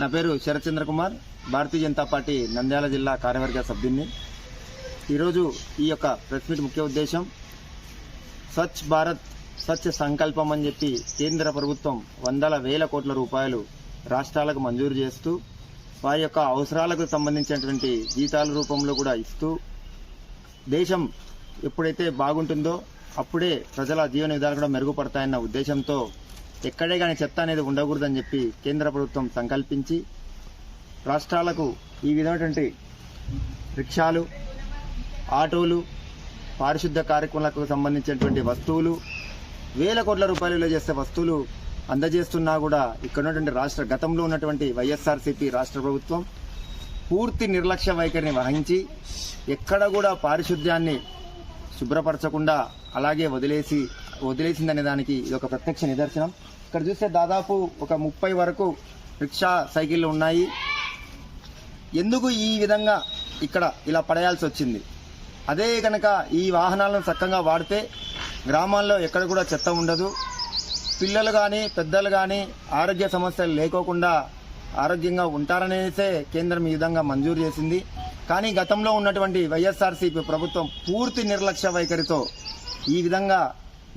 నా పేరు శరత్ చంద్ర కుమార్, భారతీయ జనతా పార్టీ నంద్యాల జిల్లా కార్యవర్గ సభ్యుడిని. ఈరోజు ఈ యొక్క ప్రెస్ మీట్ ముఖ్య ఉద్దేశం స్వచ్ఛ భారత్ స్వచ్ఛ సంకల్పం అని చెప్పి కేంద్ర ప్రభుత్వం వందల వేల కోట్ల రూపాయలు రాష్ట్రాలకు మంజూరు చేస్తూ వారి యొక్క అవసరాలకు సంబంధించినటువంటి జీతాల రూపంలో కూడా ఇస్తూ దేశం ఎప్పుడైతే బాగుంటుందో అప్పుడే ప్రజల జీవన విధానాలు కూడా మెరుగుపడతాయన్న ఉద్దేశంతో ఎక్కడే కానీ చెత్త అనేది ఉండకూడదని చెప్పి కేంద్ర ప్రభుత్వం సంకల్పించి రాష్ట్రాలకు ఈ విధమైనటువంటి రిక్షాలు, ఆటోలు, పారిశుద్ధ్య కార్యక్రమాలకు సంబంధించినటువంటి వస్తువులు వేల కోట్ల రూపాయలు చేసే వస్తువులు అందజేస్తున్నా కూడా ఇక్కడ ఉన్నటువంటి రాష్ట్ర గతంలో ఉన్నటువంటి వైఎస్ఆర్సీపీ రాష్ట్ర ప్రభుత్వం పూర్తి నిర్లక్ష్య వైఖరిని ఎక్కడ కూడా పారిశుద్ధ్యాన్ని శుభ్రపరచకుండా అలాగే వదిలేసిందనే దానికి ఇది ఒక ప్రత్యక్ష నిదర్శనం. ఇక్కడ చూస్తే దాదాపు ఒక 30 వరకు రిక్షా సైకిళ్ళు ఉన్నాయి. ఎందుకు ఈ విధంగా ఇక్కడ ఇలా పడేయాల్సి వచ్చింది? అదే కనుక ఈ వాహనాలను చక్కగా వాడితే గ్రామాల్లో ఎక్కడ కూడా చెత్త ఉండదు, పిల్లలు కానీ పెద్దలు కానీ ఆరోగ్య సమస్యలు లేకోకుండా ఆరోగ్యంగా ఉంటారనేసే కేంద్రం ఈ విధంగా మంజూరు చేసింది. కానీ గతంలో ఉన్నటువంటి వైఎస్ఆర్సీపీ ప్రభుత్వం పూర్తి నిర్లక్ష్య వైఖరితో ఈ విధంగా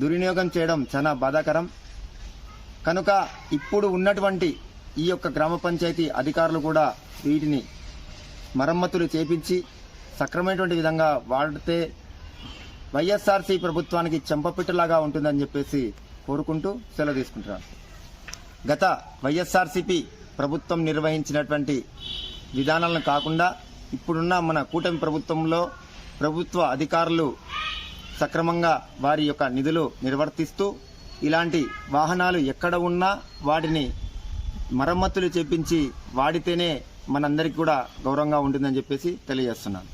దుర్వినియోగం చేయడం చాలా బాధాకరం. కనుక ఇప్పుడు ఉన్నటువంటి ఈ యొక్క గ్రామ పంచాయతీ అధికారులు కూడా వీటిని మరమ్మతులు చేపించి సక్రమైనటువంటి విధంగా వాడితే వైఎస్ఆర్సీ ప్రభుత్వానికి చెంపపిట్టులాగా ఉంటుందని చెప్పేసి కోరుకుంటూ సెలవు తీసుకుంటున్నాను. గత వైఎస్ఆర్సీపీ ప్రభుత్వం నిర్వహించినటువంటి విధానాలను కాకుండా ఇప్పుడున్న మన కూటమి ప్రభుత్వంలో ప్రభుత్వ అధికారులు సక్రమంగా వారి యొక్క నిధులు నిర్వర్తిస్తూ ఇలాంటి వాహనాలు ఎక్కడ ఉన్నా వాటిని మరమ్మతులు చేపించి వాడితేనే మనందరికీ కూడా గౌరవంగా ఉంటుందని చెప్పేసి తెలియజేస్తున్నాను.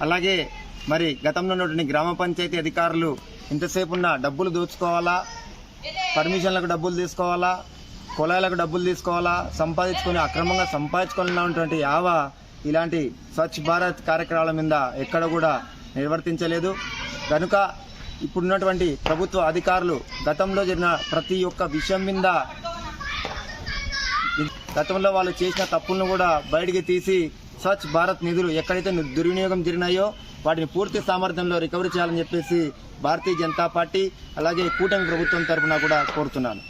అలాగే మరి గతంలో ఉన్నటువంటి గ్రామ పంచాయతీ అధికారులు ఇంతసేపు ఉన్న డబ్బులు దోచుకోవాలా, పర్మిషన్లకు డబ్బులు తీసుకోవాలా, కుళాయిలకు డబ్బులు తీసుకోవాలా, అక్రమంగా సంపాదించుకోవాలన్నటువంటి ఇలాంటి స్వచ్ఛ భారత్ కార్యక్రమాల మీద ఎక్కడ కూడా నిర్వర్తించలేదు. కనుక ఇప్పుడున్నటువంటి ప్రభుత్వ అధికారులు గతంలో జరిగిన ప్రతి ఒక్క విషయం మీద గతంలో వాళ్ళు చేసిన తప్పులను కూడా బయటికి తీసి స్వచ్ఛ భారత్ నిధులు ఎక్కడైతే దుర్వినియోగం జరిగినాయో వాటిని పూర్తి సామర్థ్యంలో రికవరీ చేయాలని చెప్పేసి భారతీయ జనతా పార్టీ అలాగే కూటమి ప్రభుత్వం తరఫున కూడా కోరుతున్నాను.